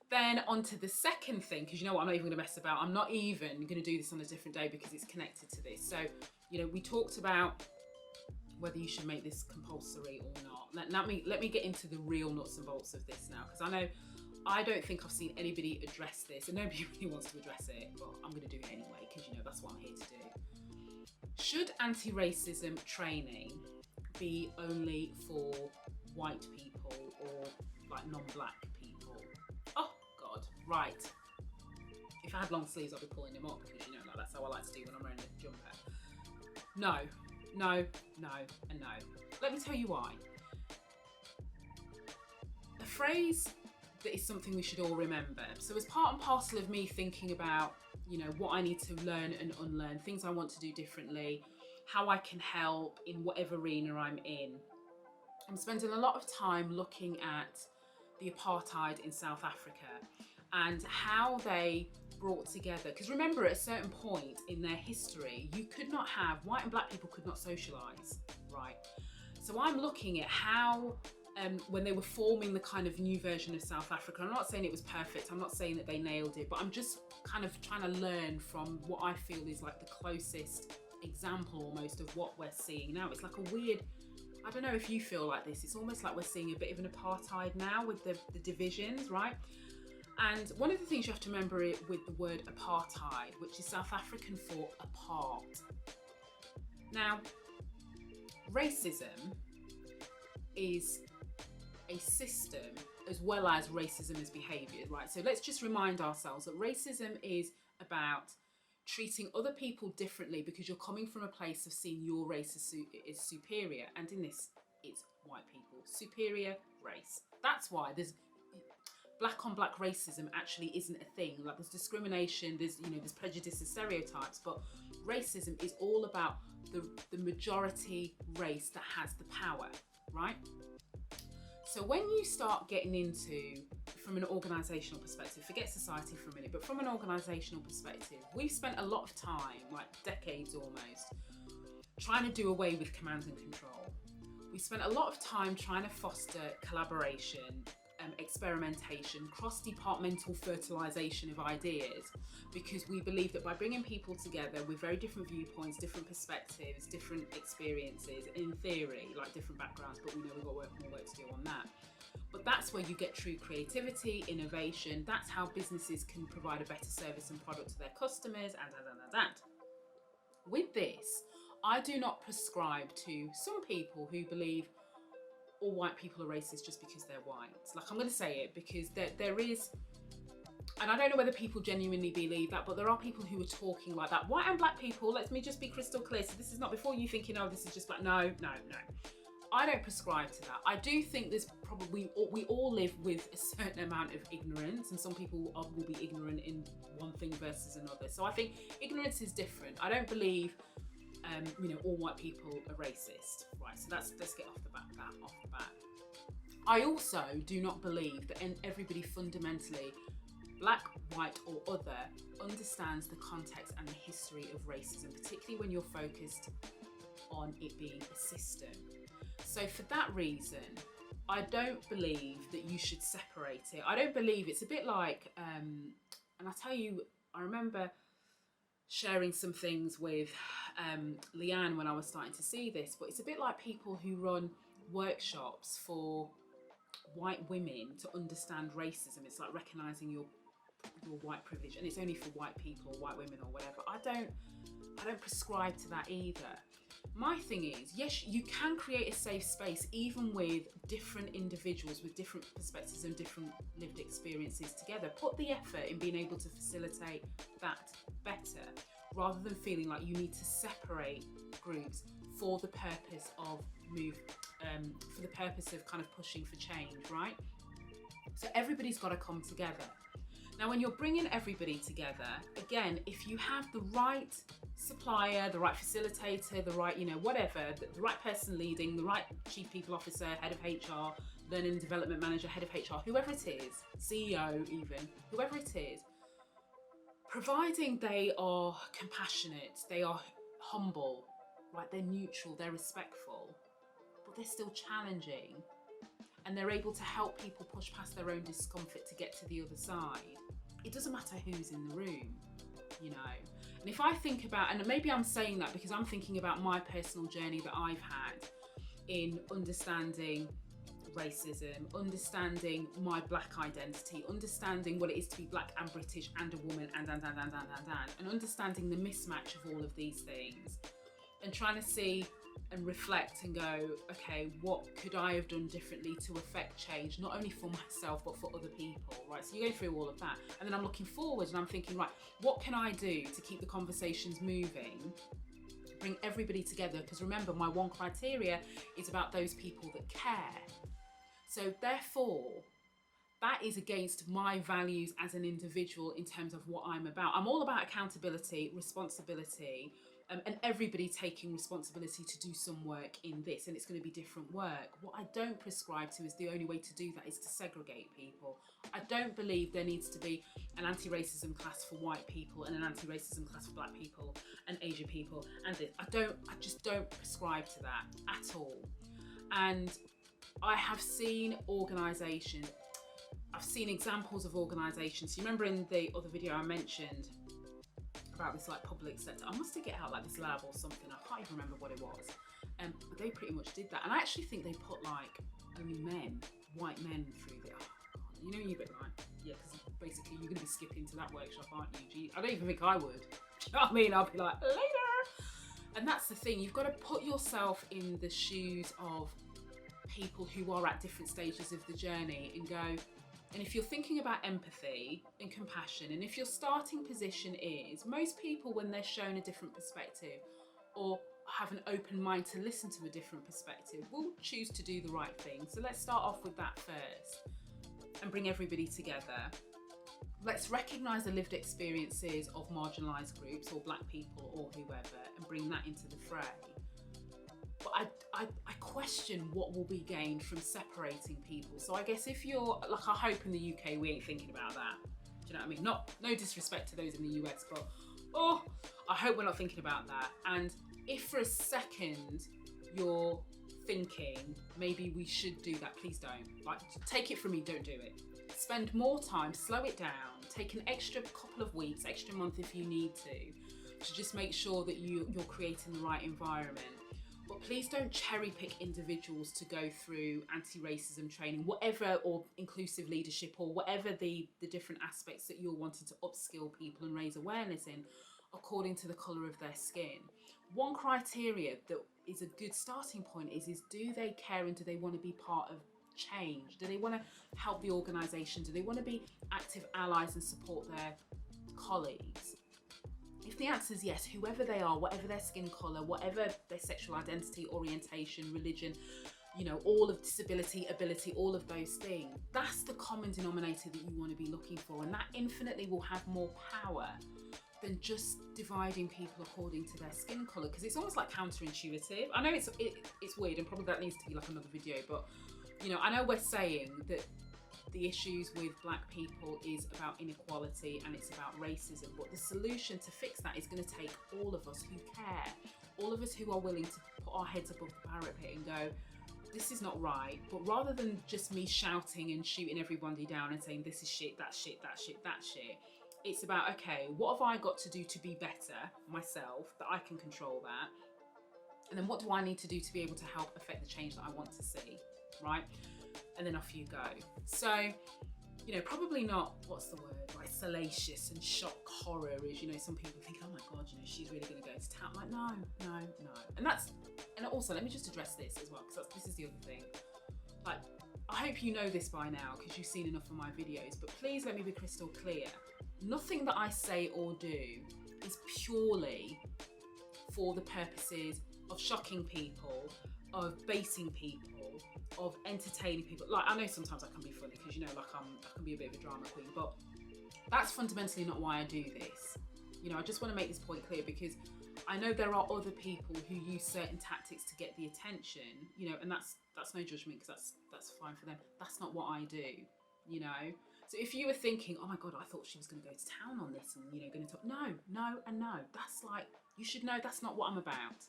Then on to the second thing, because you know what, I'm not even going to mess about. I'm not even going to do this on a different day because it's connected to this. So, we talked about whether you should make this compulsory or not. Let me get into the real nuts and bolts of this now, because I don't think I've seen anybody address this, and nobody really wants to address it, but I'm going to do it anyway because that's what I'm here to do. Should anti-racism training be only for white people or like non-black people? Oh God, right. If I had long sleeves, I'd be pulling them up because that's how I like to do when I'm wearing a jumper. No, no, no, and no. Let me tell you why. A phrase that is something we should all remember. So as part and parcel of me thinking about, what I need to learn and unlearn, things I want to do differently, how I can help in whatever arena I'm in, I'm spending a lot of time looking at the apartheid in South Africa and how they brought together, because remember, at a certain point in their history, you could not have, white and black people could not socialise, right? So I'm looking at how when they were forming the kind of new version of South Africa, I'm not saying it was perfect, I'm not saying that they nailed it, but I'm just kind of trying to learn from what I feel is like the closest example almost of what we're seeing now. It's like a weird, I don't know if you feel like this, it's almost like we're seeing a bit of an apartheid now with the divisions, right? And one of the things you have to remember with the word apartheid, which is South African for apart. Now, racism is a system as well as racism as behaviour, right? So let's just remind ourselves that racism is about treating other people differently because you're coming from a place of seeing your race as superior. And in this, it's white people, superior race. That's why there's black on black racism actually isn't a thing. Like there's discrimination, there's prejudice and stereotypes, but racism is all about the majority race that has the power, right? So when you start getting into, from an organisational perspective, forget society for a minute, but from an organisational perspective, we've spent a lot of time, like decades almost, trying to do away with command and control. We spent a lot of time trying to foster collaboration, experimentation, cross-departmental fertilisation of ideas, because we believe that by bringing people together with very different viewpoints, different perspectives, different experiences, in theory, like different backgrounds, but we know we've got more work to do on that. But that's where you get true creativity, innovation. That's how businesses can provide a better service and product to their customers, and. With this, I do not prescribe to some people who believe all white people are racist just because they're white. Like, I'm going to say it because there is, and I don't know whether people genuinely believe that, but there are people who are talking like that. White and black people, let me just be crystal clear. So this is not before you thinking, oh, this is just like, no. I don't prescribe to that. I do think there's probably, we all live with a certain amount of ignorance, and some people will be ignorant in one thing versus another. So I think ignorance is different. I don't believe all white people are racist, right? So let's get off the bat. I also do not believe that everybody fundamentally, black, white or other, understands the context and the history of racism, particularly when you're focused on it being a system. So for that reason, I don't believe that you should separate it. I don't believe it's a bit like, and I tell you, I remember sharing some things with Leanne when I was starting to see this, but it's a bit like people who run workshops for white women to understand racism. It's like recognising your white privilege, and it's only for white people or white women or whatever. I don't prescribe to that either. My thing is, yes, you can create a safe space even with different individuals with different perspectives and different lived experiences together. Put the effort in being able to facilitate that better, rather than feeling like you need to separate groups for the purpose of kind of pushing for change, right? So everybody's got to come together. Now, when you're bringing everybody together, again, if you have the right supplier, the right facilitator, the right, whatever, the right person leading, the right chief people officer, head of HR, learning and development manager, head of HR, whoever it is, CEO even, whoever it is, providing they are compassionate, they are humble, right, they're neutral, they're respectful, but they're still challenging, and they're able to help people push past their own discomfort to get to the other side, it doesn't matter who's in the room, you know. And if I think about, and maybe I'm saying that because I'm thinking about my personal journey that I've had in understanding racism, understanding my black identity, understanding what it is to be black and British and a woman and understanding the mismatch of all of these things, and trying to see and reflect and go, okay, what could I have done differently to affect change, not only for myself but for other people, right? So you go through all of that, and then I'm looking forward and I'm thinking, right, what can I do to keep the conversations moving, bring everybody together? Because remember, my one criteria is about those people that care. So therefore, that is against my values as an individual in terms of what I'm about. I'm all about accountability, responsibility, and everybody taking responsibility to do some work in this, and it's going to be different work. What I don't prescribe to is the only way to do that is to segregate people. I don't believe there needs to be an anti-racism class for white people and an anti-racism class for black people and Asian people, and I just don't prescribe to that at all. And I have seen organisations, I've seen examples of organisations. You remember in the other video I mentioned about this like public sector, I must get out like this lab or something, I can't even remember what it was, but they pretty much did that. And I actually think they put like only men, white men through the, oh God, you know, you're a bit like, yeah, because basically you're going to be skipping to that workshop, aren't you? Gee, I don't even think I would. Do you know what I mean? I'll be like, later. And that's the thing, you've got to put yourself in the shoes of people who are at different stages of the journey and go, and if you're thinking about empathy and compassion, and if your starting position is, most people when they're shown a different perspective or have an open mind to listen to a different perspective will choose to do the right thing. So let's start off with that first and bring everybody together. Let's recognise the lived experiences of marginalised groups or black people or whoever and bring that into the fray. But I question what will be gained from separating people. So I guess if you're, like, I hope in the UK we ain't thinking about that. Do you know what I mean? No disrespect to those in the US, but I hope we're not thinking about that. And if for a second you're thinking maybe we should do that, please don't. Like, take it from me, don't do it. Spend more time, slow it down, take an extra couple of weeks, extra month if you need to just make sure that you're creating the right environment. But please don't cherry pick individuals to go through anti-racism training, whatever, or inclusive leadership, or whatever the different aspects that you're wanting to upskill people and raise awareness in, according to the colour of their skin. One criteria that is a good starting point is do they care and do they want to be part of change? Do they want to help the organisation? Do they want to be active allies and support their colleagues? If the answer is yes, whoever they are, whatever their skin colour, whatever their sexual identity, orientation, religion, you know, all of disability, ability, all of those things, that's the common denominator that you want to be looking for. And that infinitely will have more power than just dividing people according to their skin colour, because it's almost like counterintuitive. I know it's weird, and probably that needs to be like another video, but you know, I know we're saying that the issues with black people is about inequality and it's about racism, but the solution to fix that is going to take all of us who care, all of us who are willing to put our heads above the parapet and go, this is not right. But rather than just me shouting and shooting everybody down and saying this is shit, that shit, that shit, that shit, it's about, okay, what have I got to do to be better myself, that I can control that, and then what do I need to do to be able to help affect the change that I want to see, right? And then off you go. So, you know, probably not, what's the word, like salacious and shock horror is, you know, some people think, oh my God, you know, she's really going to go to town. Like, no. And also, let me just address this as well, because this is the other thing. Like, I hope you know this by now, because you've seen enough of my videos, but please let me be crystal clear. Nothing that I say or do is purely for the purposes of shocking people, of baiting people, of entertaining people. Like, I know sometimes I can be funny because, you know, like I can be a bit of a drama queen, but that's fundamentally not why I do this. You know, I just want to make this point clear, because I know there are other people who use certain tactics to get the attention, you know, and that's no judgment, because that's fine for them. That's not what I do, you know. So if you were thinking, oh my God, I thought she was going to go to town on this and, you know, going to talk, no. That's like, you should know that's not what I'm about.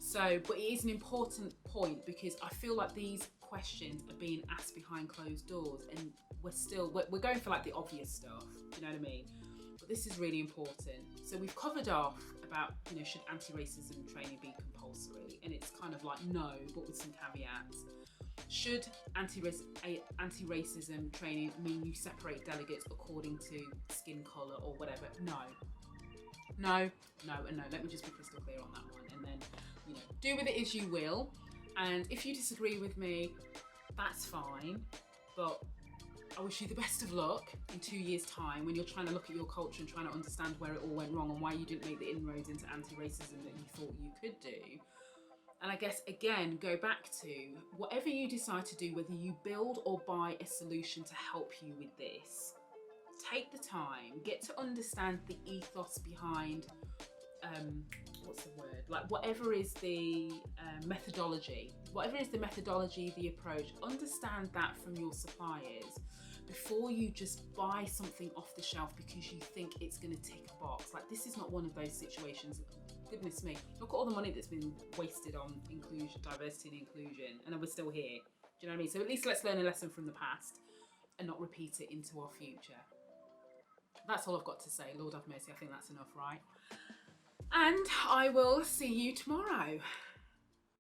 So, but it is an important point because I feel like these questions are being asked behind closed doors, and we're going for like the obvious stuff. Do you know what I mean? But this is really important. So we've covered off about, you know, should anti-racism training be compulsory, and it's kind of like no, but with some caveats. Should anti-racism training mean you separate delegates according to skin colour or whatever? No. No, no, and no. Let me just be crystal clear on that one. And then, you know, do with it as you will. And if you disagree with me, that's fine. But I wish you the best of luck in 2 years' time when you're trying to look at your culture and trying to understand where it all went wrong and why you didn't make the inroads into anti-racism that you thought you could do. And I guess, again, go back to whatever you decide to do, whether you build or buy a solution to help you with this, take the time, get to understand the ethos behind, what's the word? Like whatever is the methodology, the approach, understand that from your suppliers before you just buy something off the shelf because you think it's going to tick a box. Like, this is not one of those situations. Goodness me, look at all the money that's been wasted on inclusion, diversity and inclusion, and then we're still here. Do you know what I mean? So at least let's learn a lesson from the past and not repeat it into our future. That's all I've got to say. Lord have mercy, I think that's enough, right? And I will see you tomorrow.